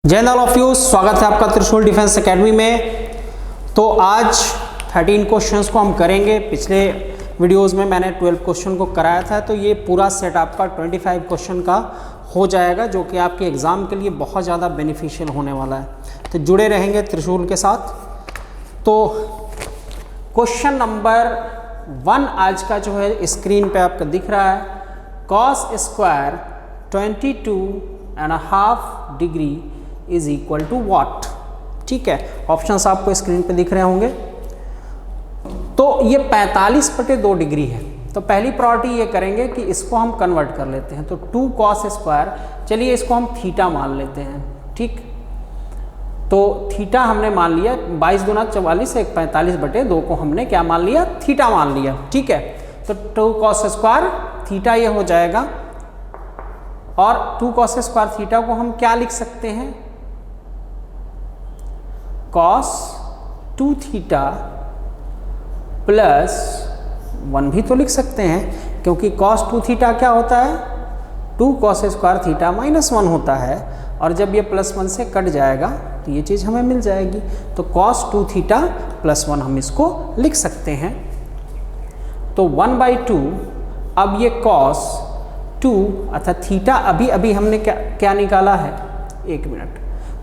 जय Hind all of you, स्वागत है आपका त्रिशूल डिफेंस एकेडमी में। तो आज 13 क्वेश्चंस को हम करेंगे। पिछले वीडियोस में मैंने 12 क्वेश्चन को कराया था, तो ये पूरा सेट आपका 25 क्वेश्चन का हो जाएगा, जो कि आपके एग्ज़ाम के लिए बहुत ज़्यादा बेनिफिशियल होने वाला है। तो जुड़े रहेंगे त्रिशूल के साथ। तो क्वेश्चन नंबर 1 आज का जो है स्क्रीन पे आपका दिख रहा है, cos square 22.5 degree is equal to what. ठीक है, ऑप्शंस आपको स्क्रीन पे दिख रहे होंगे। तो ये 45/2 डिग्री है। तो पहली प्रॉपर्टी ये करेंगे कि इसको हम कन्वर्ट कर लेते हैं। तो 2 cos स्क्वायर, चलिए इसको हम थीटा मान लेते हैं। ठीक, तो थीटा हमने मान लिया 22 दूना 44, 45/2 को हमने क्या मान लिया, थीटा मान लिया। ठीक है, तो 2 cos स्क्वायर थीटा ये हो जाएगा। और 2 cos स्क्वायर थीटा को हम क्या लिख सकते हैं, cos 2 थीटा प्लस 1 भी तो लिख सकते हैं, क्योंकि cos 2 थीटा क्या होता है, 2 cos स्क्वायर थीटा -1 होता है। और जब ये +1 से कट जाएगा तो ये चीज़ हमें मिल जाएगी। तो cos 2 थीटा +1 हम इसको लिख सकते हैं। तो 1/2, अब ये cos 2 अर्थात थीटा अभी हमने क्या निकाला है, 1 मिनट,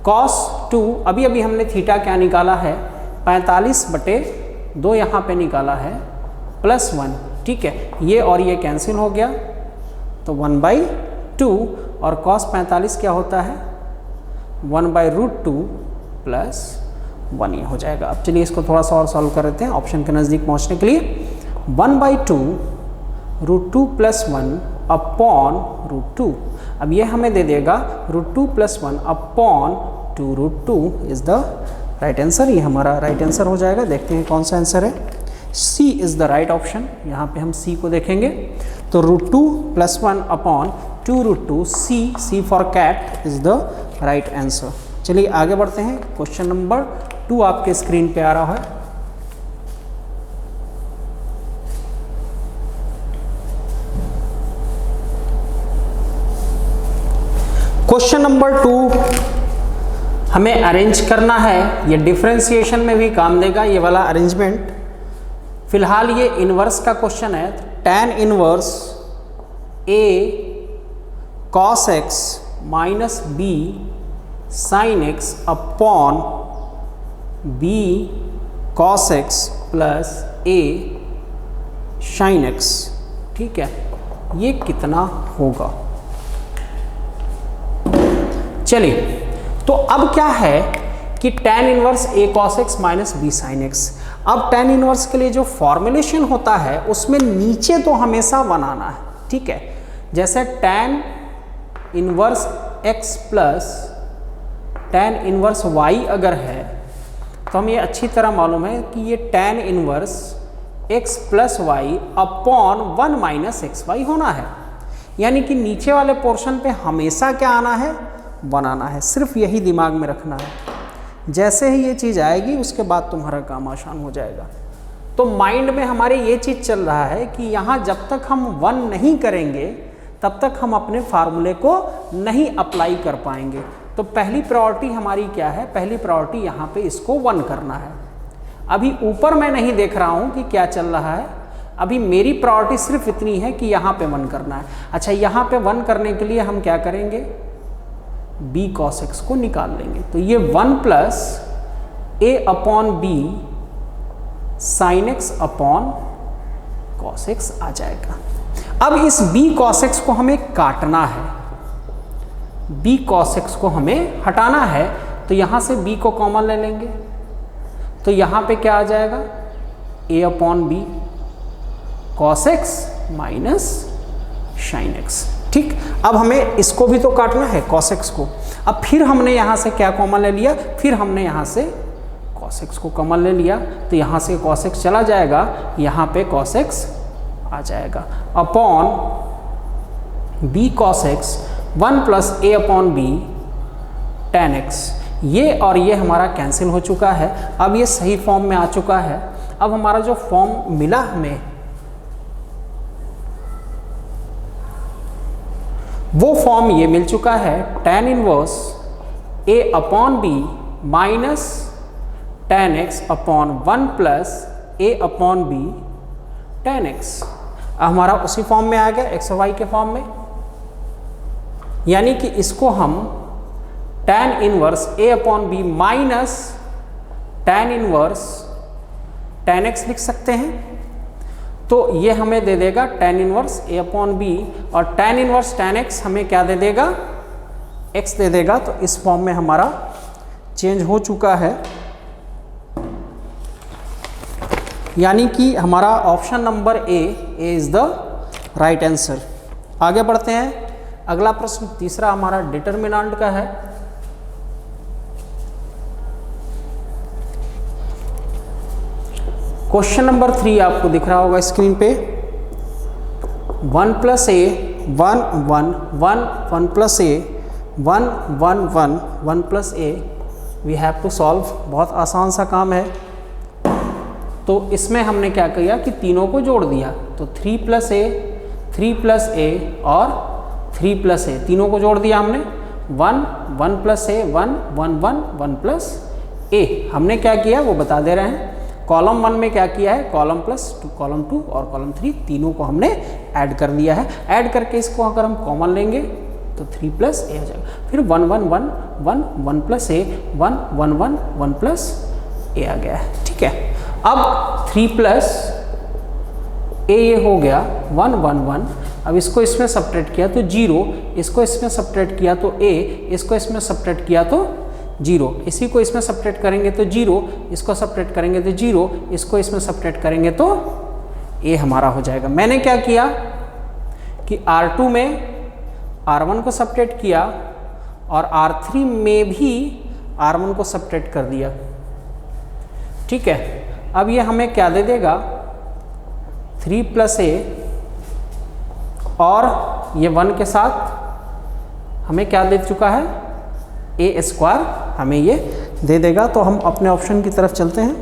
cos 2 अभी हमने थीटा क्या निकाला है, 45/2 यहाँ पे निकाला है +1। ठीक है, ये और ये कैंसिल हो गया, तो 1/2 और cos 45 क्या होता है, 1/√2 + 1 ये हो जाएगा। अब चलिए इसको थोड़ा सा और सॉल्व कर लेते हैं ऑप्शन के नज़दीक पहुँचने के लिए। 1/2 √2 + 1 अपॉन √2, अब ये हमें दे देगा √2 + 1 upon 2√2 is the right answer. ये हमारा राइट आंसर हो जाएगा। देखते हैं कौन सा आंसर है। सी इज़ द राइट ऑप्शन। यहाँ पे हम सी को देखेंगे, तो √2 + 1 upon 2√2, C for cat is the right answer. चलिए आगे बढ़ते हैं। क्वेश्चन नंबर 2 आपके स्क्रीन पे आ रहा है। क्वेश्चन नंबर 2 हमें अरेंज करना है। ये डिफरेंशिएशन में भी काम देगा ये वाला अरेंजमेंट। फिलहाल ये इनवर्स का क्वेश्चन है। tan inverse a cos x minus b sin x upon b cos x plus a sin x। ठीक है, ये कितना होगा। चलिए, तो अब क्या है कि tan inverse a cos x minus b sin x। अब tan इनवर्स के लिए जो फॉर्मुलेशन होता है उसमें नीचे तो हमेशा 1 आना है। ठीक है, जैसे tan inverse x plus tan inverse y अगर है, तो हमें अच्छी तरह मालूम है कि ये tan inverse x plus y upon 1 minus xy होना है। यानी कि नीचे वाले पोर्शन पे हमेशा क्या आना है, 1 आना है। सिर्फ यही दिमाग में रखना है। जैसे ही ये चीज़ आएगी उसके बाद तुम्हारा काम आसान हो जाएगा। तो माइंड में हमारे ये चीज़ चल रहा है कि यहाँ जब तक हम 1 नहीं करेंगे तब तक हम अपने फार्मूले को नहीं अप्लाई कर पाएंगे। तो पहली प्रायोरिटी हमारी क्या है, पहली प्रायोरिटी यहाँ पे इसको 1 करना है। अभी ऊपर मैं नहीं देख रहा हूँ कि क्या चल रहा है, अभी मेरी प्रायोरिटी सिर्फ इतनी है कि यहाँ पे 1 करना है। अच्छा, यहाँ पे 1 करने के लिए हम क्या करेंगे, b cos x को निकाल लेंगे। तो ये 1 plus a upon b sin x upon cos x आ जाएगा। अब इस b cos x को हमें काटना है, b cos x को हमें हटाना है। तो यहाँ से b को कॉमन ले लेंगे, तो यहाँ पे क्या आ जाएगा, a upon b cos x minus sin x। ठीक, अब हमें इसको भी तो काटना है, cos x को। अब फिर हमने यहाँ से क्या कॉमन ले लिया, फिर हमने यहाँ से cos x को कॉमन ले लिया, तो यहाँ से cos x चला जाएगा, यहाँ पे cos x आ जाएगा upon b cos x 1 plus a upon b tan x। ये और ये हमारा कैंसिल हो चुका है। अब ये सही फॉर्म में आ चुका है। अब हमारा जो फॉर्म मिला हमें, वो फॉर्म ये मिल चुका है tan inverse a upon B minus ten x upon 1 plus a upon B ten x. हमारा उसी फॉर्म में आ गया, एक्स और वाई के फॉर्म में। यानी कि इसको हम tan inverse a upon B minus tan inverse tan x लिख सकते हैं। तो ये हमें दे देगा tan inverse a upon B, और tan इनवर्स tan x हमें क्या दे देगा, x दे देगा। तो इस फॉर्म में हमारा चेंज हो चुका है। यानी कि हमारा option number A is the right answer. आगे बढ़ते हैं। अगला प्रश्न तीसरा हमारा डिटरमिनेंट का है। क्वेश्चन नंबर 3 आपको दिख रहा होगा स्क्रीन पे। 1 plus A 1 1 1 1 plus A 1 1 1 1 plus A we have to solve. बहुत आसान सा काम है। तो इसमें हमने क्या किया कि तीनों को जोड़ दिया। तो 3 प्लस ए और 3 प्लस ए तीनों को जोड़ दिया हमने। 1 1 प्लस ए 1 1 1 1 प्लस ए हमने क्या किया वो बता दे रहे हैं। कॉलम 1 में क्या किया है, कॉलम प्लस कॉलम 2 और कॉलम 3 तीनों को हमने ऐड कर दिया है। ऐड करके इसको अगर हम कॉमन लेंगे तो 3 प्लस ए आ जाएगा। फिर 1 1 1 1 1 प्लस ए 1 1 1 1 प्लस ए आ गया है। ठीक है, अब 3 प्लस ए ये हो गया 1 1 1। अब इसको इसमें सब्ट्रैक्ट किया तो 0, इसको इसमें सब्ट्रैक्ट किया तो ए, इसको इसमें सब्ट्रैक्ट किया तो 0, इसी को इसमें सब्ट्रैक्ट करेंगे तो 0, इसको सब्ट्रैक्ट करेंगे तो 0, इसको इसमें सब्ट्रैक्ट करेंगे तो ए हमारा हो जाएगा। मैंने क्या किया कि R2 में R1 को सब्ट्रैक्ट किया और R3 में भी R1 को सब्ट्रैक्ट कर दिया। ठीक है, अब ये हमें क्या दे देगा, 3 प्लस ए और ये 1 के साथ हमें क्या दे चुका है, ए स्क्वायर हमें ये दे देगा। तो हम अपने ऑप्शन की तरफ चलते हैं।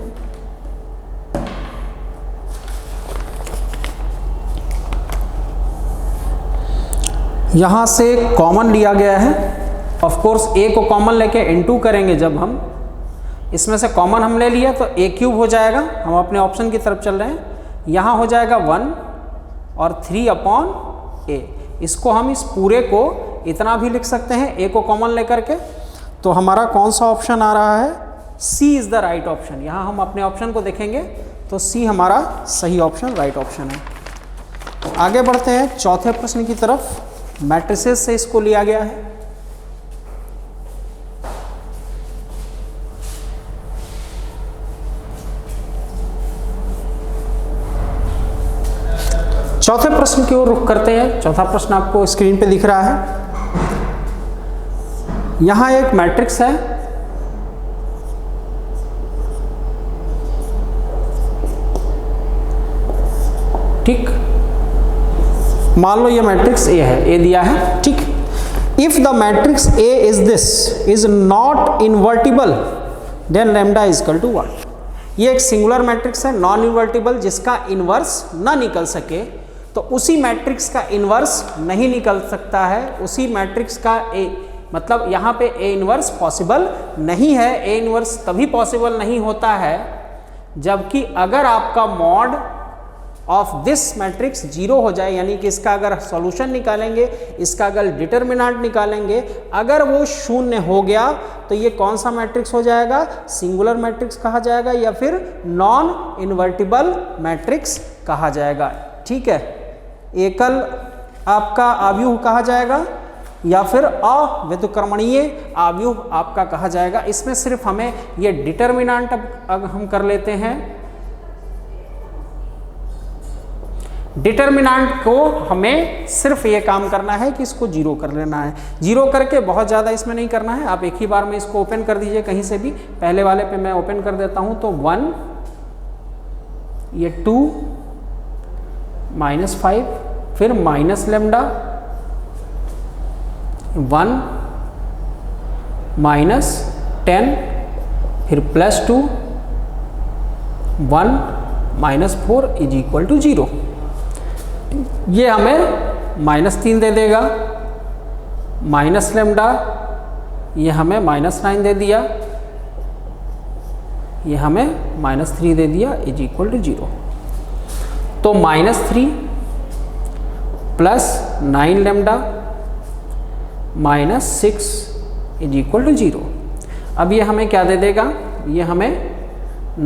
यहाँ से कॉमन लिया गया है। ऑफ कोर्स ए को कॉमन लेके इनटू करेंगे जब हम, इसमें से कॉमन हम ले लिया तो ए क्यूब हो जाएगा। हम अपने ऑप्शन की तरफ चल रहे हैं। यहाँ हो जाएगा 1 और 3 अपॉन ए। इसको हम इस पूरे को इतना भी लिख सकते हैं ए को कॉमन लेकर के। तो हमारा कौन सा ऑप्शन आ रहा है, सी इज़ द राइट ऑप्शन। यहाँ हम अपने ऑप्शन को देखेंगे तो सी हमारा सही ऑप्शन, राइट ऑप्शन है। आगे बढ़ते हैं चौथे प्रश्न की तरफ। मैट्रिसेस से इसको लिया गया है। चौथे प्रश्न की ओर रुख करते हैं। चौथा प्रश्न आपको स्क्रीन पे दिख रहा है। यहां एक मैट्रिक्स है। ठीक, मान लो ये मैट्रिक्स ए है, ए दिया है। ठीक, if the matrix A is this is not invertible then lambda is equal to what. ये एक सिंगुलर मैट्रिक्स है, नॉन इन्वर्टिबल, जिसका इन्वर्स ना निकल सके। तो उसी मैट्रिक्स का इन्वर्स नहीं निकल सकता है। उसी मैट्रिक्स का ए, मतलब यहाँ पे ए इन्वर्स पॉसिबल नहीं है। ए इन्वर्स तभी पॉसिबल नहीं होता है जबकि अगर आपका मॉड ऑफ दिस मैट्रिक्स 0 हो जाए, यानी कि इसका अगर सॉल्यूशन निकालेंगे, इसका अगर डिटरमिनेंट निकालेंगे, अगर वो 0 हो गया तो ये कौन सा मैट्रिक्स हो जाएगा, सिंगुलर मैट्रिक्स कहा जाएगा या फिर नॉन इन्वर्टिबल मैट्रिक्स कहा जाएगा। ठीक है, एकल आपका आव्यूह कहा जाएगा या फिर अव्युत्क्रमणीय आव्यूह आपका कहा जाएगा। इसमें सिर्फ हमें ये डिटरमिनेंट अब हम कर लेते हैं। डिटरमिनेंट को हमें सिर्फ ये काम करना है कि इसको 0 कर लेना है। 0 करके बहुत ज़्यादा इसमें नहीं करना है। आप एक ही बार में इसको ओपन कर दीजिए कहीं से भी। पहले वाले पे मैं ओपन कर देता हूँ तो 1, ये 2 -5, फिर माइनस लेमडा 1 -10, फिर +2 1 -4 इज इक्वल टू 0। ये हमें -3 दे देगा, माइनस लेमडा ये हमें -9 दे दिया, ये हमें -3 दे दिया इज इक्वल टू 0। तो -3 + 9 लैम्डा -6 इज इक्वल टू 0। अब ये हमें क्या दे देगा, ये हमें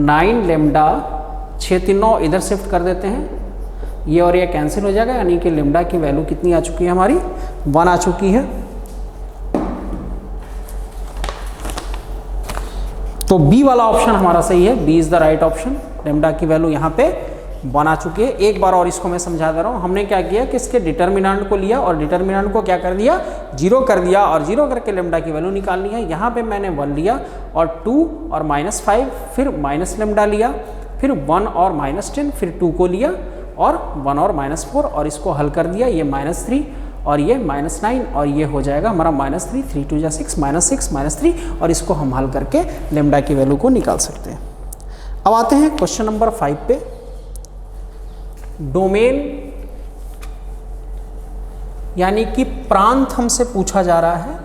9 लैम्डा 6 3 9 इधर शिफ्ट कर देते हैं, ये और ये कैंसिल हो जाएगा, यानी कि लैम्डा की वैल्यू कितनी आ चुकी है हमारी, 1 आ चुकी है। तो बी वाला ऑप्शन हमारा सही है, B is the right option. Lambda की वैल्यू यहाँ पे 1 आ चुकी है। एक बार और इसको मैं समझा दे रहा हूँ। हमने क्या किया कि इसके डिटर्मिनेंट को लिया और डिटर्मिनेंट को क्या कर दिया, 0 कर दिया, और 0 करके लैम्डा की वैल्यू निकालनी है। यहाँ पे मैंने 1 लिया और 2 और -5, फिर माइनस लैम्डा लिया, फिर 1 और -10, फिर 2 को लिया और 1 और -4, और इसको हल कर दिया। ये -3 और ये -9 और ये हो जाएगा हमारा -3, 3 2 जा 6, -6 -3, और इसको हम हल करके लैम्डा की वैल्यू को निकाल सकते हैं। अब आते हैं क्वेश्चन नंबर 5 पे। डोमेन यानी कि प्रांत हमसे पूछा जा रहा है।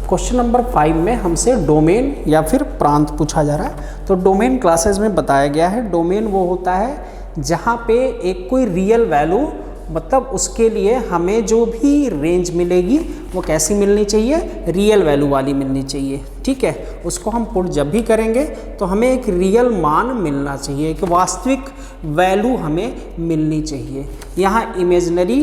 क्वेश्चन नंबर 5 में हमसे डोमेन या फिर प्रांत पूछा जा रहा है। तो डोमेन क्लासेस में बताया गया है, डोमेन वो होता है जहाँ पे एक कोई रियल वैल्यू, मतलब उसके लिए हमें जो भी रेंज मिलेगी वो कैसी मिलनी चाहिए, रियल वैल्यू वाली मिलनी चाहिए। ठीक है, उसको हम पुट जब भी करेंगे तो हमें एक रियल मान मिलना चाहिए, एक वास्तविक वैल्यू हमें मिलनी चाहिए। यहाँ इमेजिनरी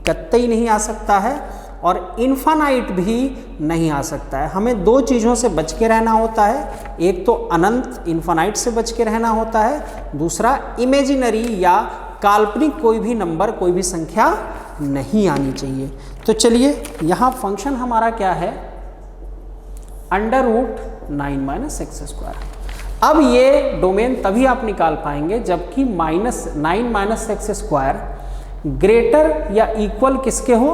कतई नहीं आ सकता है और इन्फानाइट भी नहीं आ सकता है। हमें 2 चीज़ों से बच के रहना होता है, एक तो अनंत इन्फानाइट से बच के रहना होता है, दूसरा इमेजिनरी या काल्पनिक कोई भी नंबर, कोई भी संख्या नहीं आनी चाहिए। तो चलिए यहाँ फंक्शन हमारा क्या है, √9 - x²। अब ये डोमेन तभी आप निकाल पाएंगे जबकि -9 - x² ग्रेटर या इक्वल किसके हो,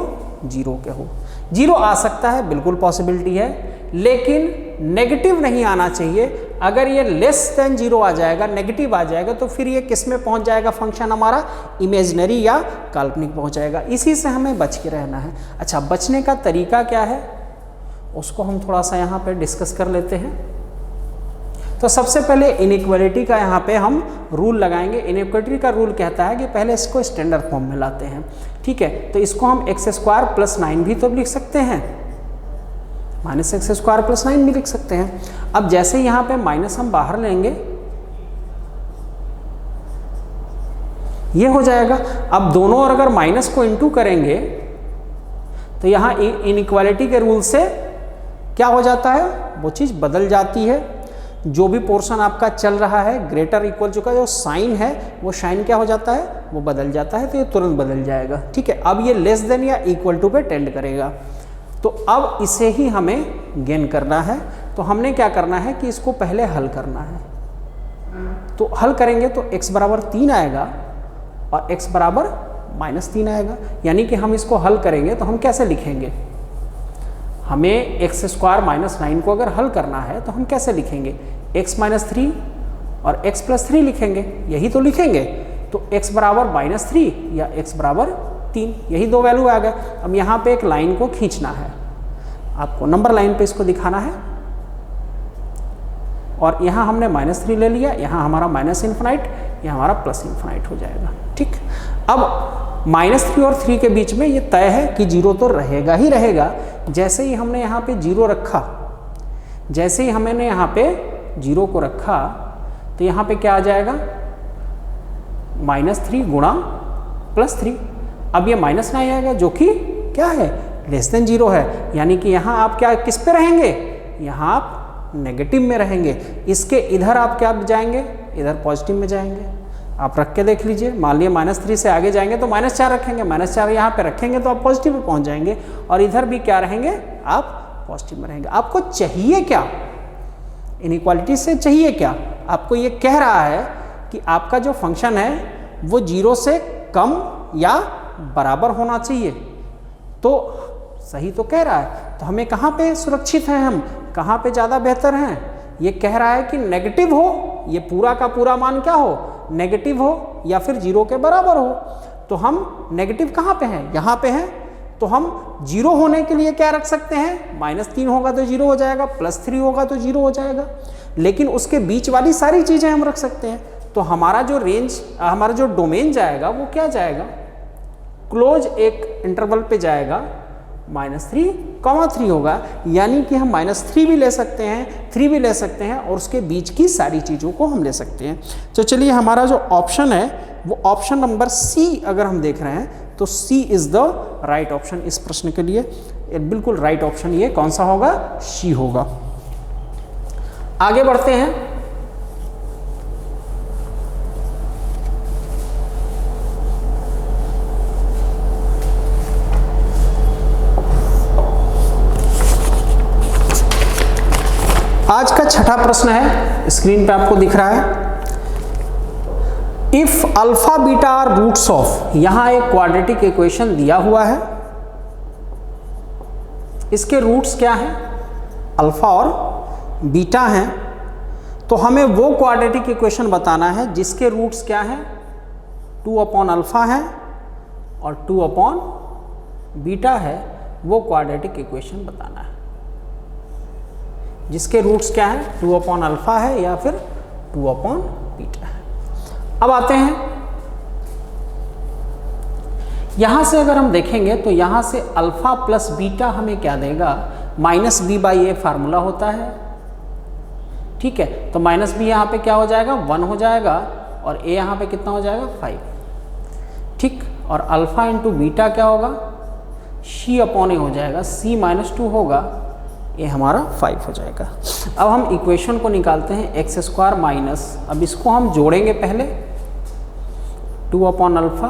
0 के हो। 0 आ सकता है, बिल्कुल पॉसिबिलिटी है, लेकिन नेगेटिव नहीं आना चाहिए। अगर ये <0 आ जाएगा, नेगेटिव आ जाएगा, तो फिर ये किस में पहुंच जाएगा, फंक्शन हमारा इमेजिनरी या काल्पनिक पहुंच जाएगा। इसी से हमें बच के रहना है। अच्छा, बचने का तरीका क्या है उसको हम थोड़ा सा यहाँ पे डिस्कस कर लेते हैं। तो सबसे पहले इनइक्वालिटी का यहाँ पे हम रूल लगाएंगे। इनइक्वालिटी का रूल कहता है कि पहले इसको स्टैंडर्ड फॉर्म में लाते हैं। ठीक है, तो इसको हम x² + 9 भी तो लिख सकते हैं, -x² + 9 भी लिख सकते हैं। अब जैसे यहाँ पे माइनस हम बाहर लेंगे, ये हो जाएगा। अब दोनों और अगर माइनस को इंटू करेंगे तो यहाँ इनइक्वालिटी के रूल से क्या हो जाता है, वो चीज़ बदल जाती है। जो भी पोर्शन आपका चल रहा है ग्रेटर इक्वल का जो साइन है, वो साइन क्या हो जाता है, वो बदल जाता है, तो ये तुरंत बदल जाएगा। ठीक है, अब ये लेस देन या इक्वल टू पे टेंड करेगा। तो अब इसे ही हमें गेन करना है। तो हमने क्या करना है कि इसको पहले हल करना है। तो हल करेंगे तो x = 3 आएगा और x = -3 आएगा। यानी कि हम इसको हल करेंगे तो हम कैसे लिखेंगे, हमें x² - 9 को अगर हल करना है तो हम कैसे लिखेंगे, x - 3 और x + 3 लिखेंगे, यही तो लिखेंगे। तो x = -3 या x = 3, यही 2 वैल्यू आ गए। अब यहाँ पे एक लाइन को खींचना है, आपको नंबर लाइन पे इसको दिखाना है, और यहाँ हमने -3 ले लिया, यहाँ हमारा -∞, यहाँ हमारा +∞ हो जाएगा। ठीक, अब -3 और 3 के बीच में ये तय है कि 0 तो रहेगा ही रहेगा। जैसे ही हमने यहाँ पे 0 रखा, जैसे ही हमने यहाँ पे 0 को रखा, तो यहाँ पे क्या आ जाएगा, -3 गुणा +3। अब ये -9 आएगा जो कि क्या है, <0 है। यानी कि यहाँ आप क्या किस पे रहेंगे, यहाँ आप नेगेटिव में रहेंगे। इसके इधर आप क्या जाएंगे, इधर पॉजिटिव में जाएंगे। आप रख के देख लीजिए, मान लिया -3 से आगे जाएंगे तो -4 रखेंगे, -4 यहाँ पे रखेंगे तो आप पॉजिटिव में पहुँच जाएंगे, और इधर भी क्या रहेंगे, आप पॉजिटिव में रहेंगे। आपको चाहिए क्या, इनइक्वालिटी से चाहिए क्या, आपको ये कह रहा है कि आपका जो फंक्शन है वो 0 से कम या बराबर होना चाहिए। तो सही तो कह रहा है, तो हमें कहाँ पे सुरक्षित हैं, हम कहाँ पे ज़्यादा बेहतर हैं। ये कह रहा है कि नेगेटिव हो, ये पूरा का पूरा मान क्या हो, नेगेटिव हो, या फिर 0 के बराबर हो। तो हम नेगेटिव कहाँ पे हैं, यहाँ पे हैं, तो हम 0 होने के लिए क्या रख सकते हैं, -3 होगा तो 0 हो जाएगा, +3 होगा तो 0 हो जाएगा, लेकिन उसके बीच वाली सारी चीज़ें हम रख सकते हैं। तो हमारा जो रेंज, हमारा जो डोमेन जाएगा वो क्या जाएगा, क्लोज एक इंटरवल पे जाएगा, -3, होगा, यानी कि हम -3 भी ले सकते हैं, 3 भी ले सकते हैं, और उसके बीच की सारी चीज़ों को हम ले सकते हैं। तो चलिए हमारा जो ऑप्शन है वो ऑप्शन नंबर सी अगर हम देख रहे हैं तो सी इज़ द राइट ऑप्शन इस प्रश्न के लिए। बिल्कुल राइट ऑप्शन ये कौन सा होगा, सी होगा। आगे बढ़ते हैं। आज का छठा प्रश्न है, स्क्रीन पे आपको दिख रहा है। If alpha beta are roots of, यहां एक क्वाड्रेटिक इक्वेशन दिया हुआ है, इसके रूट्स क्या हैं, अल्फा और बीटा हैं, तो हमें वो क्वाड्रेटिक इक्वेशन बताना है जिसके रूट्स क्या हैं, 2/अल्फा है और 2/बीटा है, वो क्वाड्रेटिक इक्वेशन बताना है। जिसके रूट्स क्या है, 2/अल्फा है या फिर 2/बीटा है। अब आते हैं, यहां से अगर हम देखेंगे तो यहां से अल्फा प्लस बीटा हमें क्या देगा, -b/a फार्मूला होता है, ठीक है। तो -b यहाँ पे क्या हो जाएगा, 1 हो जाएगा, और a यहाँ पे कितना हो जाएगा, 5, ठीक। और अल्फा इंटू बीटा क्या होगा, c/a हो जाएगा, c -2 होगा, ये हमारा 5 हो जाएगा। अब हम इक्वेशन को निकालते हैं, x² माइनस, अब इसको हम जोड़ेंगे पहले, 2/अल्फा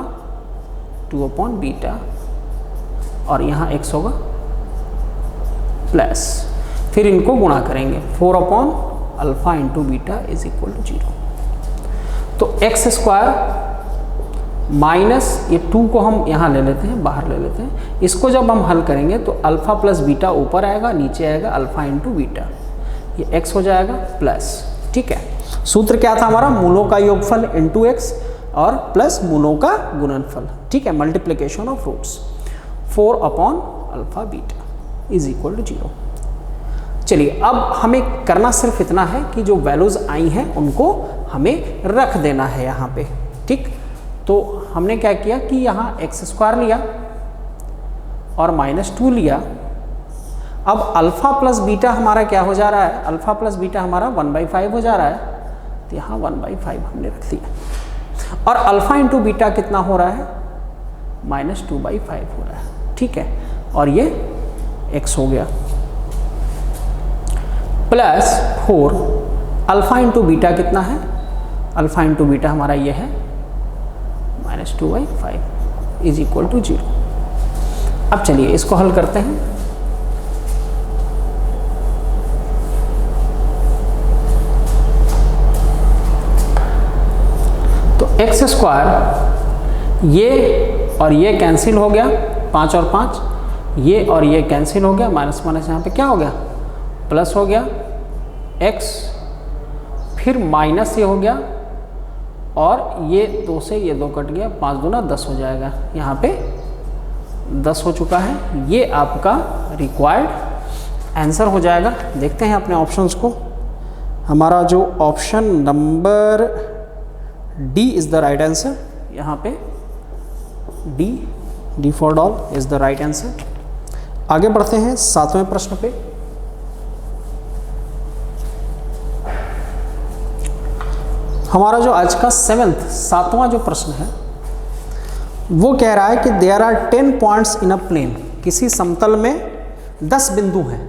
2/बीटा, और यहाँ x होगा प्लस, फिर इनको गुणा करेंगे, alpha into beta is equal to 0। तो x² माइनस ये 2 को हम यहाँ ले लेते हैं, बाहर ले लेते हैं, इसको जब हम हल करेंगे तो अल्फा प्लस बीटा ऊपर आएगा, नीचे आएगा अल्फा इंटू बीटा, ये x हो जाएगा प्लस, ठीक है। सूत्र क्या था हमारा, मूलों का योगफल इंटू x और प्लस मूलों का गुणनफल, ठीक है, multiplication of roots, alpha beta is equal to 0। चलिए अब हमें करना सिर्फ इतना है कि जो वैल्यूज आई हैं उनको हमें रख देना है यहाँ पे, ठीक। तो हमने क्या किया कि यहाँ x² लिया और -2 लिया। अब अल्फा प्लस बीटा हमारा क्या हो जा रहा है, अल्फा प्लस बीटा हमारा 1/5 हो जा रहा है, तो यहाँ 1/5 हमने रख दिया, और अल्फा इंटू बीटा कितना हो रहा है, -2/5 हो रहा है, ठीक है, और ये x हो गया, प्लस 4 अल्फा इंटू बीटा कितना है, अल्फा इंटू बीटा हमारा ये है -2/5 इज इक्वल टू 0। अब चलिए इसको हल करते हैं। तो x² ये और ये कैंसिल हो गया, 5 और 5, ये और ये कैंसिल हो गया, माइनस माइनस यहाँ पे क्या हो गया, प्लस हो गया, x फिर माइनस ये हो गया, और ये 2 से ये 2 कट गया, 5 दूना 10 हो जाएगा, यहाँ पे 10 हो चुका है। ये आपका रिक्वायर्ड आंसर हो जाएगा। देखते हैं अपने ऑप्शंस को। हमारा जो option number D is the right answer, यहाँ पे D for doll is the right answer. आगे बढ़ते हैं 7वें प्रश्न पे। हमारा जो आज का 7वां जो प्रश्न है वो कह रहा है कि there are 10 points in a plane. किसी समतल में 10 बिंदु हैं,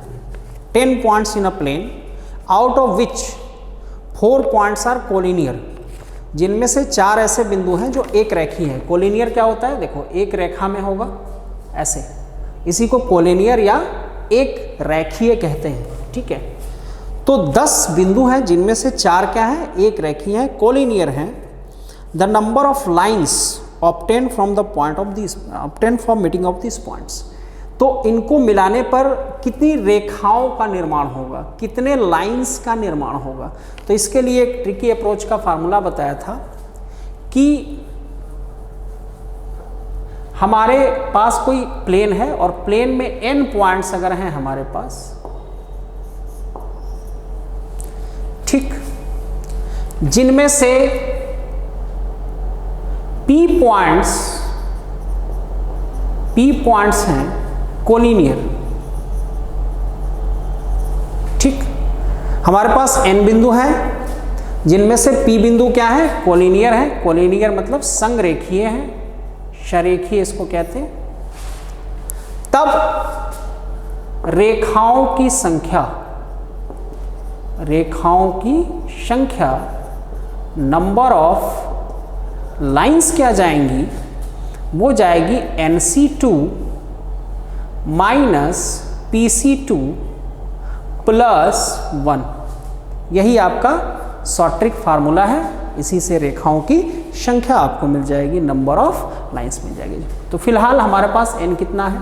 10 points in a plane, out of which 4 points are collinear, जिनमें से 4 ऐसे बिंदु हैं जो एक रेखीय हैं। कोलिनियर क्या होता है, देखो एक रेखा में होगा ऐसे, इसी को कोलिनियर या एक रेखीय कहते हैं, ठीक है। तो 10 बिंदु हैं जिनमें से 4 क्या हैं, एक रेखीय हैं, कोलिनियर हैं। The number of lines obtain from the point of this, obtain from meeting of this points, तो इनको मिलाने पर कितनी रेखाओं का निर्माण होगा, कितने लाइंस का निर्माण होगा। तो इसके लिए एक ट्रिकी अप्रोच का फार्मूला बताया था कि हमारे पास कोई प्लेन है और प्लेन में n पॉइंट्स अगर हैं हमारे पास, ठीक, जिनमें से p पॉइंट्स हैं कोलिनियर, ठीक, हमारे पास n बिंदु हैं जिनमें से p बिंदु क्या है, कोलिनियर है। कोलिनियर मतलब संरेखीय है, शरेखीय इसको कहते हैं। तब रेखाओं की संख्या नंबर ऑफ लाइंस क्या जाएंगी, वो जाएगी NC2 माइनस PC2 प्लस 1। यही आपका शॉर्ट ट्रिक फार्मूला है। इसी से रेखाओं की संख्या आपको मिल जाएगी, नंबर ऑफ लाइंस मिल जाएगी। तो फिलहाल हमारे पास n कितना है,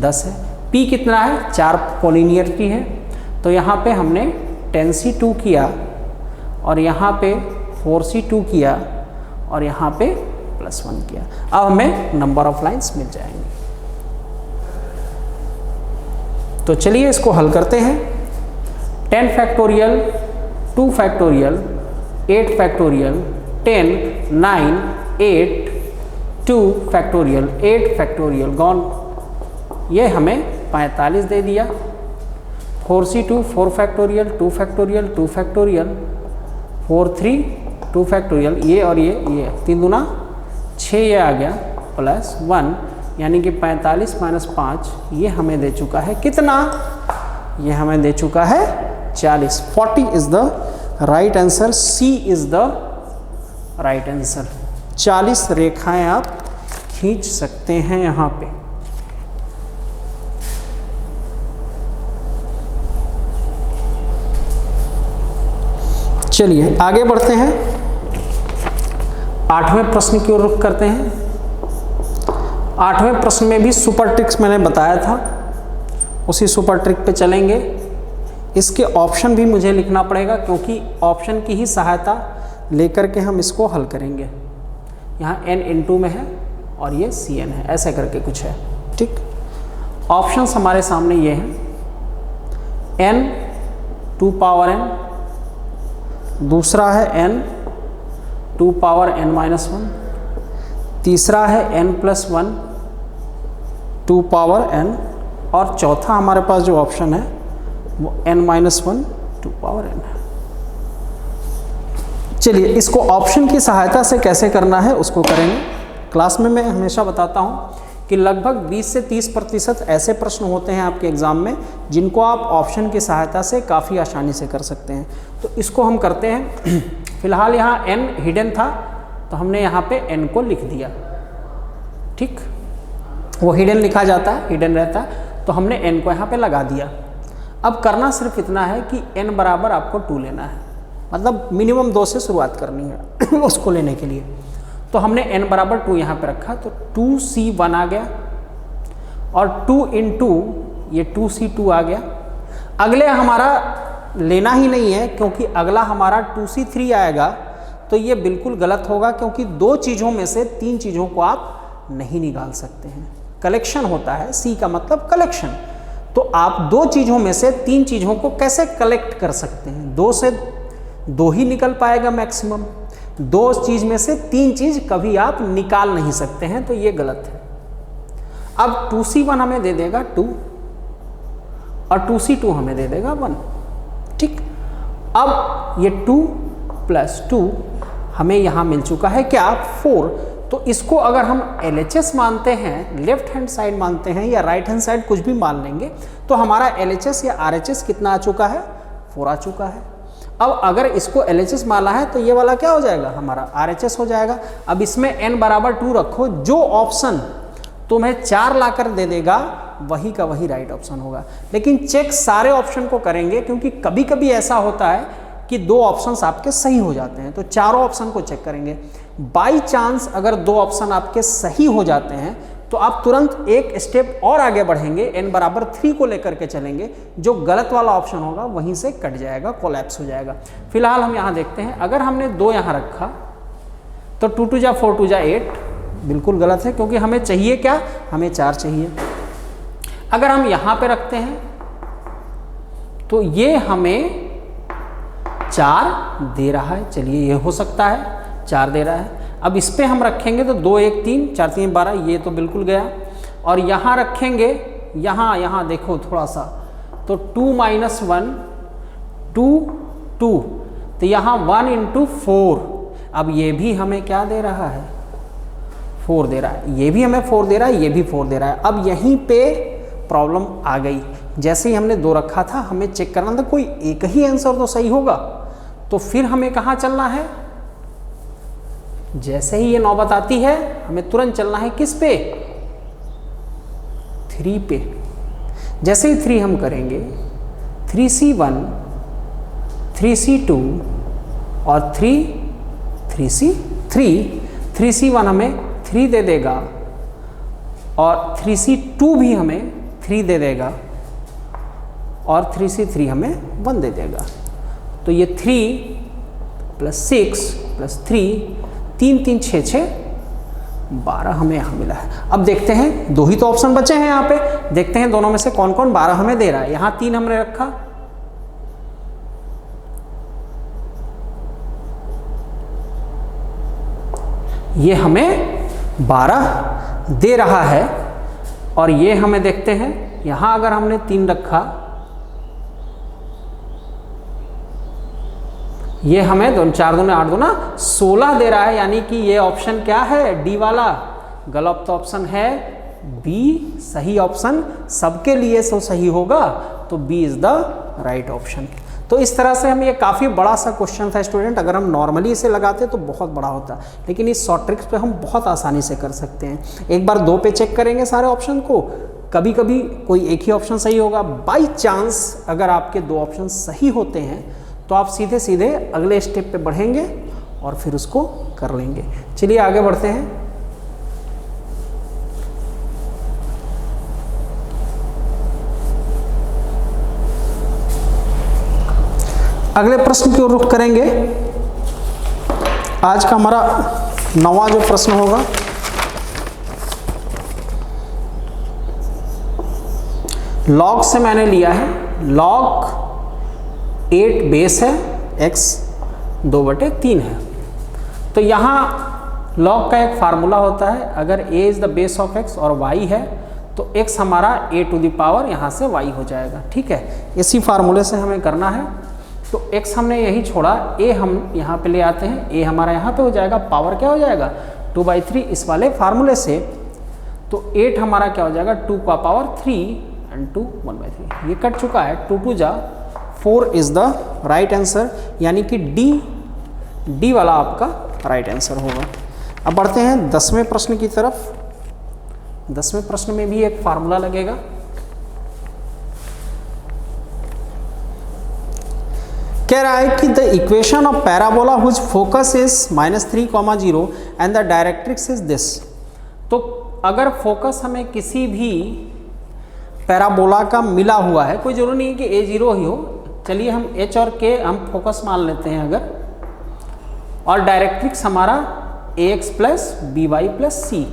10 है। p कितना है, 4 कोलिनियरिटी है। तो यहाँ पे हमने 10C2 किया और यहाँ पे 4C2 किया और यहाँ पे +1 किया। अब हमें नंबर ऑफ लाइंस मिल जाएंगे। तो चलिए इसको हल करते हैं। 10 factorial, 2 factorial, 8 factorial, 10, 9, 8, 2 factorial, 8 factorial gone, ये हमें 45 दे दिया। 4C2 4 factorial, 2 factorial, 2 factorial, 4, 3 2 factorial, ये और ये 3 दूना 6, ये आ गया प्लस 1, यानी कि 45 माइनस 5 ये हमें दे चुका है कितना, ये हमें दे चुका है 40। 40 is the right answer, C is the right answer. 40 रेखाएं आप खींच सकते हैं यहाँ पे। चलिए आगे बढ़ते हैं, 8वें प्रश्न की ओर रुख करते हैं। 8वें प्रश्न में भी सुपर ट्रिक्स मैंने बताया था, उसी सुपर ट्रिक पे चलेंगे। इसके ऑप्शन भी मुझे लिखना पड़ेगा क्योंकि ऑप्शन की ही सहायता लेकर के हम इसको हल करेंगे। यहाँ n/2 में है और ये Cn है, ऐसे करके कुछ है, ठीक। ऑप्शंस हमारे सामने ये हैं, n 2 पावर n, दूसरा है n 2 पावर n-1, तीसरा है n+1 2 पावर n, और चौथा हमारे पास जो ऑप्शन है वो n-1 2 पावर n है। चलिए इसको ऑप्शन की सहायता से कैसे करना है उसको करेंगे। क्लास में मैं हमेशा बताता हूँ कि लगभग 20 से 30% ऐसे प्रश्न होते हैं आपके एग्ज़ाम में जिनको आप ऑप्शन की सहायता से काफ़ी आसानी से कर सकते हैं। तो इसको हम करते हैं। फिलहाल यहाँ n हिडन था तो हमने यहाँ पे n को लिख दिया, ठीक, वो हिडन लिखा जाता है, हिडन रहता है, तो हमने n को यहाँ पे लगा दिया। अब करना सिर्फ इतना है कि n बराबर आपको 2 लेना है, मतलब मिनिमम 2 से शुरुआत करनी है उसको लेने के लिए। तो हमने n बराबर 2 यहाँ पे रखा, तो 2C1 आ गया और 2 × ये 2C2 आ गया। अगले हमारा लेना ही नहीं है क्योंकि अगला हमारा 2C3 आएगा, तो ये बिल्कुल गलत होगा क्योंकि 2 चीज़ों में से 3 चीज़ों को आप नहीं निकाल सकते हैं। कलेक्शन होता है, C का मतलब कलेक्शन। तो आप 2 चीज़ों में से 3 चीज़ों को कैसे कलेक्ट कर सकते हैं? 2 से 2 ही निकल पाएगा मैक्सिमम। 2 चीज़ में से 3 चीज़ कभी आप निकाल नहीं सकते हैं, तो ये गलत है। अब 2C1 हमें दे देगा 2 और 2C2 हमें दे देगा 1, ठीक। अब ये 2 + 2 हमें यहाँ मिल चुका है क्या, 4। तो इसको अगर हम LHS मानते हैं, लेफ्ट हैंड साइड मानते हैं या राइट हैंड साइड कुछ भी मान लेंगे, तो हमारा LHS या RHS कितना आ चुका है, 4 आ चुका है। अब अगर इसको LHS माना है तो ये वाला क्या हो जाएगा, हमारा RHS हो जाएगा। अब इसमें n बराबर 2 रखो, जो ऑप्शन तुम्हें 4 लाकर दे देगा वही का वही राइट ऑप्शन होगा। लेकिन चेक सारे ऑप्शन को करेंगे क्योंकि कभी कभी ऐसा होता है कि 2 ऑप्शंस आपके सही हो जाते हैं, तो चारों ऑप्शन को चेक करेंगे। बाई चांस अगर 2 ऑप्शन आपके सही हो जाते हैं तो आप तुरंत एक स्टेप और आगे बढ़ेंगे, n बराबर 3 को लेकर के चलेंगे। जो गलत वाला ऑप्शन होगा वहीं से कट जाएगा, कोलैप्स हो जाएगा। फिलहाल हम यहाँ देखते हैं, अगर हमने 2 यहाँ रखा तो 2 × 2 = 4, 2 × 8, बिल्कुल गलत है, क्योंकि हमें चाहिए क्या, हमें 4 चाहिए। अगर हम यहाँ पे रखते हैं तो ये हमें 4 दे रहा है, चलिए ये हो सकता है 4 दे रहा है। अब इस पे हम रखेंगे तो 2 1 3 4 3 12, ये तो बिल्कुल गया। और यहाँ रखेंगे, यहाँ देखो थोड़ा सा, तो 2 - 1 2 2, तो यहाँ 1 × 4, अब ये भी हमें क्या दे रहा है, 4 दे रहा है, ये भी हमें 4 दे रहा है, ये भी 4 दे रहा है। अब यहीं पे प्रॉब्लम आ गई, जैसे ही हमने 2 रखा था हमें चेक करना था कोई एक ही आंसर तो सही होगा, तो फिर हमें कहाँ चलना है, जैसे ही ये नौबत आती है हमें तुरंत चलना है किस पे, 3 पे। जैसे ही 3 हम करेंगे, 3C1 3C2 और 3C3, 3C1 हमें 3 दे देगा और 3C2 भी हमें 3 दे देगा और 3C3 हमें 1 दे देगा। तो ये 3 + 6 + 3 3 3 6 6 12 हमें यहाँ मिला है। अब देखते हैं, 2 ही तो ऑप्शन बचे हैं यहाँ पे, देखते हैं दोनों में से कौन कौन 12 हमें दे रहा है। यहाँ 3 हमने रखा, ये हमें 12 दे रहा है, और ये हमें देखते हैं यहाँ अगर हमने 3 रखा, ये हमें 2 4 2 8 2 16 दे रहा है, यानी कि ये ऑप्शन क्या है, डी वाला। गलत ऑप्शन है बी, सही ऑप्शन सबके लिए तो सही होगा, तो B is the right option. तो इस तरह से हम, ये काफ़ी बड़ा सा क्वेश्चन था स्टूडेंट, अगर हम नॉर्मली इसे लगाते तो बहुत बड़ा होता, लेकिन इस शॉर्ट ट्रिक्स पे हम बहुत आसानी से कर सकते हैं। एक बार 2 पे चेक करेंगे सारे ऑप्शन को, कभी कभी कोई एक ही ऑप्शन सही होगा। बाई चांस अगर आपके 2 ऑप्शन सही होते हैं तो आप सीधे सीधे अगले स्टेप पे बढ़ेंगे और फिर उसको कर लेंगे। चलिए आगे बढ़ते हैं। अगले प्रश्न की ओर रुख करेंगे। आज का हमारा 9वां जो प्रश्न होगा, लॉग से मैंने लिया है, लॉग 8 बेस है, x 2/3 है। तो यहाँ लॉग का एक फार्मूला होता है, अगर a is the base of x और y है तो x हमारा a⁴ यहाँ से y हो जाएगा, ठीक है। इसी फार्मूले से हमें करना है। तो x हमने यही छोड़ा, a हम यहाँ पे ले आते हैं, a हमारा यहाँ पे हो जाएगा, पावर क्या हो जाएगा 2/3 इस वाले फार्मूले से। तो 8 हमारा क्या हो जाएगा 2 का पावर 3 और 2 1/3, ये कट चुका है। 2 2 जा 4 इज द राइट आंसर, यानी कि डी वाला आपका राइट आंसर होगा। अब बढ़ते हैं 10वें प्रश्न की तरफ। 10वें प्रश्न में भी एक फार्मूला लगेगा। कह रहा है कि the equation of parabola whose focus is -3, 0 and the directrix is this. तो अगर फोकस हमें किसी भी पैराबोला का मिला हुआ है, कोई जरूरी नहीं है कि a0 ही हो, चलिए हम h और k हम फोकस मान लेते हैं अगर, और डायरेक्ट्रिक्स हमारा ax + by + c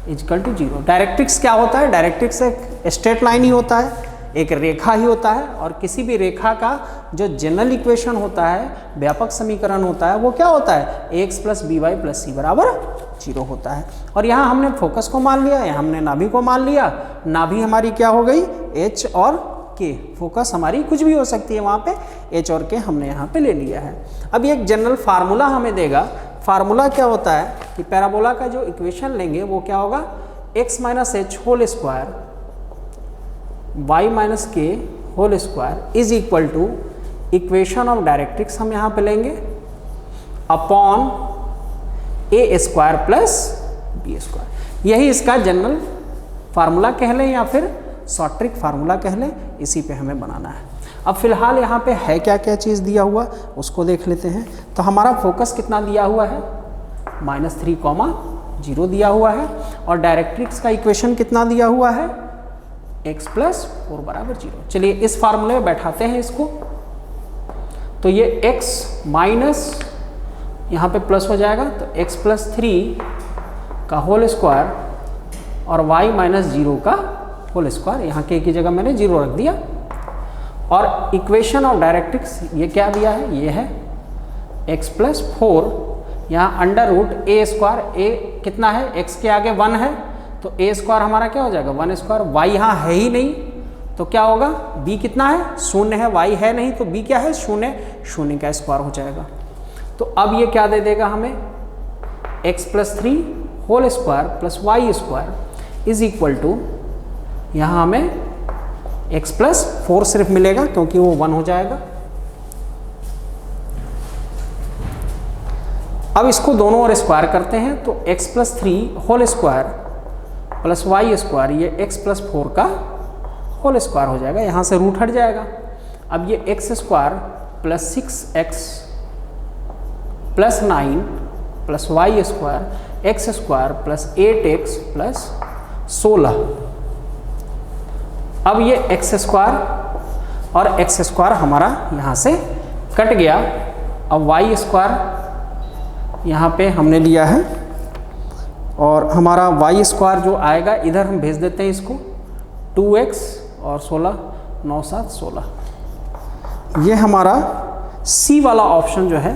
= 0। डायरेक्ट्रिक्स क्या होता है, डायरेक्ट्रिक्स एक स्ट्रेट लाइन ही होता है, एक रेखा ही होता है, और किसी भी रेखा का जो जनरल इक्वेशन होता है, व्यापक समीकरण होता है, वो क्या होता है ax + by + c = 0 होता है। और यहाँ हमने फोकस को मान लिया, यहाँ हमने नाभि को मान लिया, नाभि हमारी क्या हो गई h और k, फोकस हमारी कुछ भी हो सकती है, वहाँ पे h और k हमने यहाँ पे ले लिया है। अब ये एक जनरल फार्मूला हमें देगा। फार्मूला क्या होता है कि पैराबोला का जो इक्वेशन लेंगे वो क्या होगा, x - h whole square y - k whole square is equal to equation of directrix हम यहाँ पे लेंगे अपॉन a² + b²। यही इसका जनरल फार्मूला कह लें या फिर शॉर्ट ट्रिक फार्मूला कह लें, इसी पे हमें बनाना है। अब फिलहाल यहाँ पे है क्या क्या चीज़ दिया हुआ उसको देख लेते हैं। तो हमारा फोकस कितना दिया हुआ है -3, 0 दिया हुआ है, और डायरेक्ट्रिक्स का इक्वेशन कितना दिया हुआ है x + 4 = 0। चलिए इस फार्मूले में बैठाते हैं इसको। तो ये x माइनस यहाँ पे प्लस हो जाएगा, तो x + 3 का होल स्क्वायर और y माइनस 0 का होल स्क्वायर, यहाँ के की जगह मैंने 0 रख दिया। और इक्वेशन ऑफ डायरेक्ट्रिक्स ये क्या दिया है, ये है x प्लस 4, यहाँ अंडर रूट ए स्क्वायर, ए कितना है, x के आगे 1 है तो a स्क्वायर हमारा क्या हो जाएगा 1 स्क्वायर, y यहाँ है ही नहीं तो क्या होगा, b कितना है 0 है, y है नहीं तो b क्या है 0, 0 का स्क्वायर हो जाएगा। तो अब ये क्या दे देगा हमें, x plus 3 whole square plus y square is equal to, यहाँ हमें x प्लस 4 सिर्फ मिलेगा क्योंकि वो 1 हो जाएगा। अब इसको दोनों ओर स्क्वायर करते हैं तो x plus 3 whole square plus y square, ये x प्लस 4 का होल स्क्वायर हो जाएगा, यहाँ से रूट हट जाएगा। अब ये x square plus 6x plus 9 plus y square x square plus 8x plus 16। अब ये एक्स स्क्वायर और एक्स स्क्वायर हमारा यहाँ से कट गया। अब वाई स्क्वायर यहाँ पे हमने लिया है और हमारा वाई स्क्वायर जो आएगा इधर हम भेज देते हैं इसको, 2x और 16, 9 7 16। ये हमारा सी वाला ऑप्शन जो है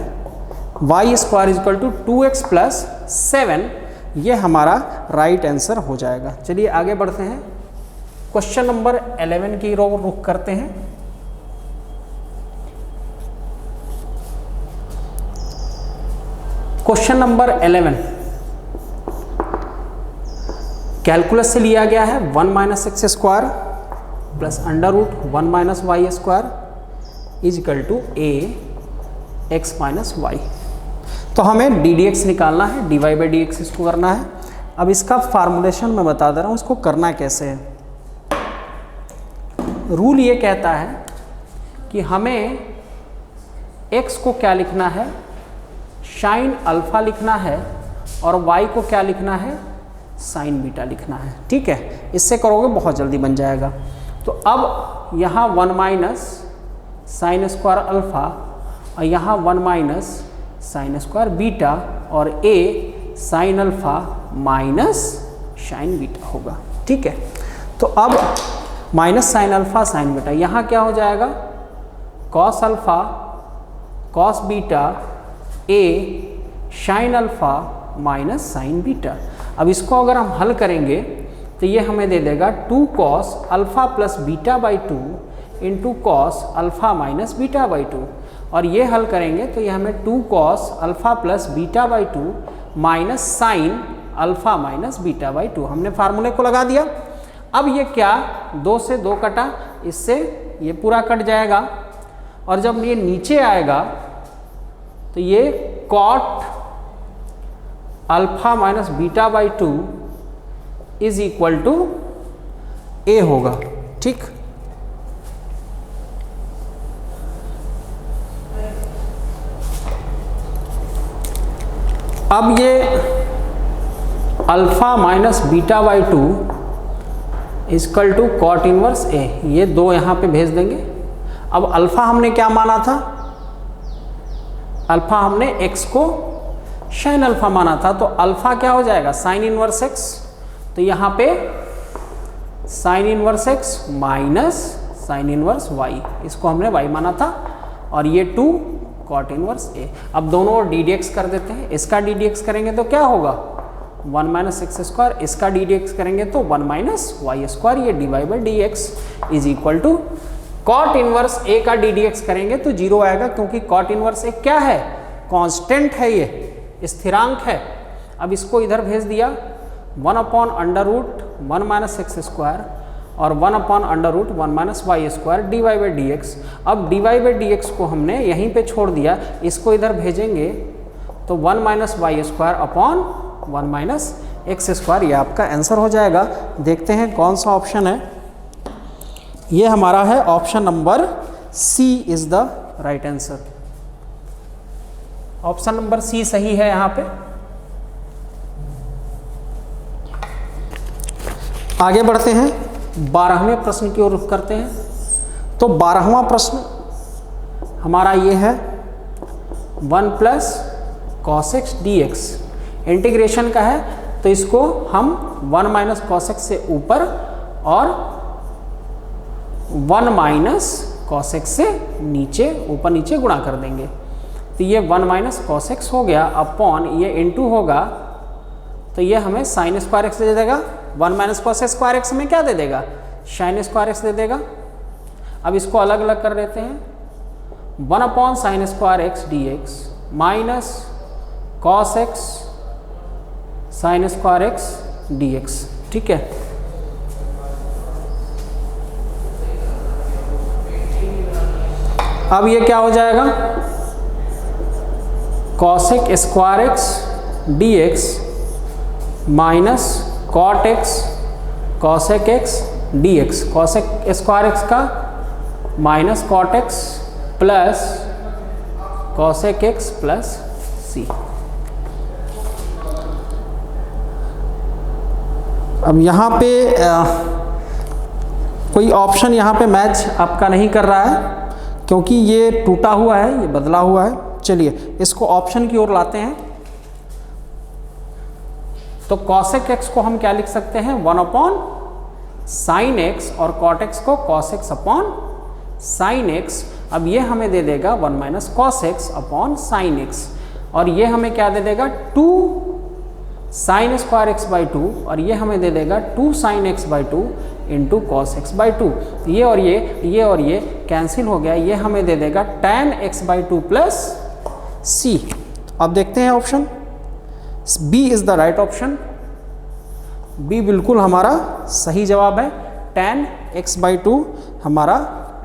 y square equal to 2x plus 7, ये हमारा राइट आंसर हो जाएगा। चलिए आगे बढ़ते हैं, क्वेश्चन नंबर 11 की रो रुख करते हैं। क्वेश्चन नंबर 11 कैलकुलस से लिया गया है, 1 minus x square plus under root 1 minus y square equal to a x minus y. तो हमें डी डी एक्स निकालना है, d y by d x इसको करना है। अब इसका फार्मूलेशन मैं बता दे रहा हूँ, इसको करना कैसे है। रूल ये कहता है कि हमें x को क्या लिखना है, साइन अल्फा लिखना है और y को क्या लिखना है, साइन बीटा लिखना है। ठीक है, इससे करोगे बहुत जल्दी बन जाएगा। तो अब यहाँ 1 माइनस साइन स्क्वायर अल्फा और यहाँ 1 माइनस साइन स्क्वायर बीटा और a sine alpha minus sign beta होगा। ठीक है, तो अब minus sine alpha sign beta, यहाँ क्या हो जाएगा, cos alpha cos beta a sine alpha minus sign beta. अब इसको अगर हम हल करेंगे तो ये हमें दे देगा 2 cos alpha plus beta by 2 into cos alpha minus beta by 2, और ये हल करेंगे तो ये हमें 2 cos alpha plus beta by 2 minus sine alpha minus beta by 2। हमने फार्मूले को लगा दिया। अब ये क्या, 2 से 2 कटा, इससे ये पूरा कट जाएगा और जब ये नीचे आएगा तो ये cot alpha minus beta by 2 is equal to A होगा। ठीक, अब ये alpha minus beta by 2 is equal to cot inverse A, ये 2 यहाँ पे भेज देंगे। अब अल्फा हमने क्या माना था, अल्फा हमने x को साइन अल्फा माना था, तो अल्फा क्या हो जाएगा साइन इनवर्स x, तो यहाँ पे sine inverse x minus sine inverse y, इसको हमने y माना था, और ये 2 कॉट इनवर्स a। अब दोनों ओर डी डी एक्स कर देते हैं, इसका डी डी एक्स करेंगे तो क्या होगा 1 माइनस एक्स स्क्वायर, इसका डी डी एक्स करेंगे तो 1 माइनस वाई स्क्वायर, ये d y by d x is equal to cot inverse A का डी डी एक्स करेंगे तो 0 आएगा, क्योंकि कॉट इनवर्स ए क्या है, कांस्टेंट है, ये स्थिरांक है। अब इसको इधर भेज दिया, 1 upon under root 1 minus x square और 1 upon under root 1 minus y square d y by d x. अब d y by d x को हमने यहीं पे छोड़ दिया, इसको इधर भेजेंगे तो 1 minus y square upon 1 minus x square, ये आपका आंसर हो जाएगा। देखते हैं कौन सा ऑप्शन है, ये हमारा है option number C is the right answer. Option number C सही है यहाँ पे। आगे बढ़ते हैं, 12वें प्रश्न की ओर रुख करते हैं। तो 12वां प्रश्न हमारा ये है 1 plus cos x d x, integration का है, तो इसको हम 1 माइनस कॉस एक्स से ऊपर और 1 माइनस कॉस एक्स से नीचे, ऊपर नीचे गुणा कर देंगे। तो ये 1 माइनस कॉस एक्स हो गया अपॉन ये इनटू होगा, तो ये हमें साइन स्क्वायर एक्स दे देगा। 1 माइनस कॉस स्क्वायर एक्स में क्या दे देगा, साइन स्क्वायर एक्स दे देगा। अब इसको अलग अलग कर देते हैं। 1 upon sine square x d x minus cos x sine square x d x, ठीक है। अब ये क्या हो जाएगा, cosec square x d x minus cot x cosec x d x, cosec square x का minus cot x plus cosec x plus C. अब यहाँ पे कोई ऑप्शन यहाँ पे मैच आपका नहीं कर रहा है क्योंकि ये टूटा हुआ है, ये बदला हुआ है। चलिए इसको ऑप्शन की ओर लाते हैं। तो कॉसेक एक्स को हम क्या लिख सकते हैं, 1 अपॉन साइन एक्स, और कॉट एक्स को cos x upon sine x. अब ये हमें दे देगा 1 minus cos x upon sine x, और ये हमें क्या दे देगा 2 साइन स्क्वायर एक्स बाई 2, और ये हमें दे देगा 2 sine x by 2 into cos x by 2। ये और ये कैंसिल हो गया, ये हमें दे देगा tan x by 2 plus C. अब देखते हैं option B is the right option. B बिल्कुल हमारा सही जवाब है, tan x बाई 2 हमारा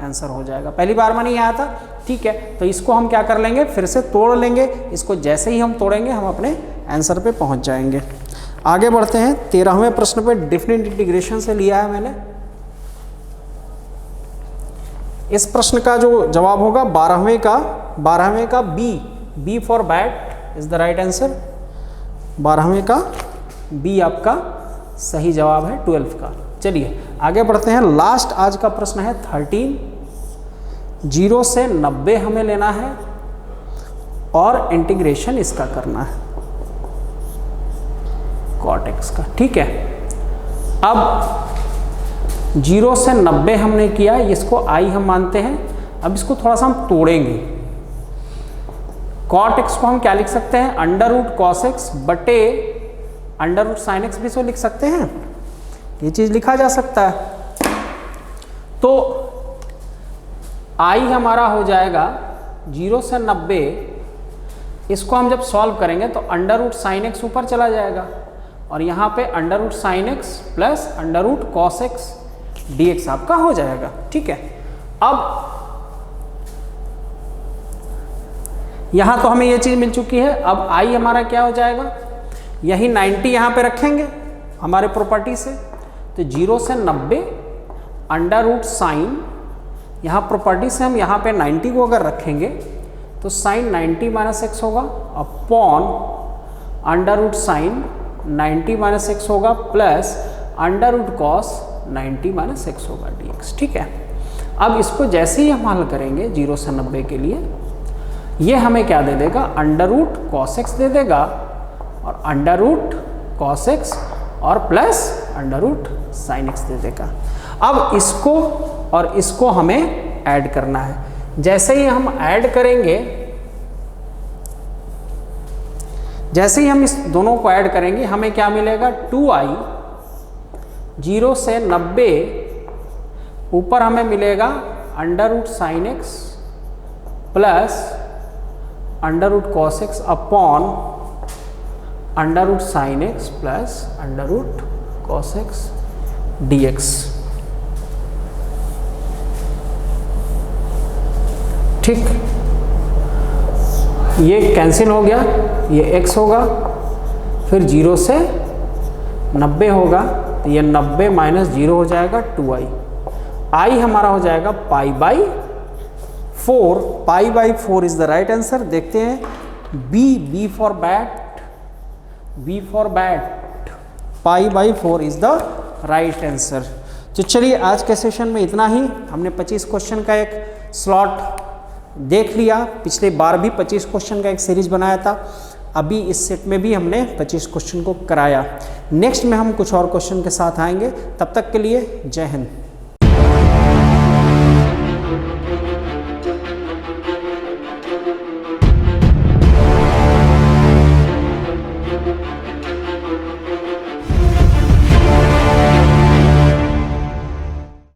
आंसर हो जाएगा। पहली बार में नहीं आया था, ठीक है। तो इसको हम क्या कर लेंगे, फिर से तोड़ लेंगे। इसको जैसे ही हम तोड़ेंगे हम अपने आंसर पे पहुंच जाएंगे। आगे बढ़ते हैं। 13वें प्रश्न पे डेफिनेट इंटीग्रेशन से लिया है मैंने। इस प्रश्न का जो जवाब होगा 12वें का B for bat is the right answer. 12वें का बी आपका सही जवाब है 12 का। चलिए आगे बढ़ते हैं। लास्ट आज का प्रश्न है 13। 0 से 90 हमें लेना है और इंटीग्रेशन इसका करना है कॉट एक्स का, ठीक है। अब 0 से 90 हमने किया, इसको आई हम मानते हैं। अब इसको थोड़ा सा हम तोड़ेंगे। कॉट एक्स को हम क्या लिख सकते हैं, अंडर रूट कॉस एक्स बटे अंडर रूट साइन एक्स भी तो लिख सकते हैं, ये चीज लिखा जा सकता है। तो आई हमारा हो जाएगा 0 से 90। इसको हम जब सॉल्व करेंगे तो अंडर रूट साइन एक्स ऊपर चला जाएगा, और यहाँ पे under root sine x plus under root cos x d x आपका हो जाएगा, ठीक है। अब यहाँ तो हमें ये चीज़ मिल चुकी है। अब आई हमारा क्या हो जाएगा, यही 90 यहाँ पे रखेंगे हमारे प्रॉपर्टी से। तो 0 से 90 अंडर रूट साइन, यहाँ प्रॉपर्टी से हम यहाँ पे 90 को अगर रखेंगे तो साइन 90 माइनस एक्स होगा upon under root sine 90 minus x होगा plus under root cos 90 minus x होगा डी एक्स, ठीक है। अब इसको जैसे ही हम हल करेंगे 0 से 90 के लिए, ये हमें क्या दे देगा, अंडर रूट कॉस एक्स दे देगा और अंडर रूट कॉस एक्स और plus under root sine x दे देगा। अब इसको और इसको हमें ऐड करना है। जैसे ही हम ऐड करेंगे, जैसे ही हम इस दोनों को ऐड करेंगे हमें क्या मिलेगा, 2i 0 से 90 ऊपर हमें मिलेगा under root sine x plus under root cos x upon under root sine x plus under root cos x d x, ठीक। ये कैंसिल हो गया, ये x होगा, फिर 0 से 90 होगा, तो ये 90 माइनस 0 हो जाएगा 2i। i हमारा हो जाएगा pi by 4। Pi by 4 is the right answer. देखते हैं B for bat, B for bat, pi by 4 is the right answer. तो चलिए आज के सेशन में इतना ही। हमने 25 क्वेश्चन का एक स्लॉट देख लिया, पिछले बार भी 25 क्वेश्चन का एक सीरीज बनाया था। अभी इस सेट में भी हमने 25 क्वेश्चन को कराया। नेक्स्ट में हम कुछ और क्वेश्चन के साथ आएंगे, तब तक के लिए जय हिंद।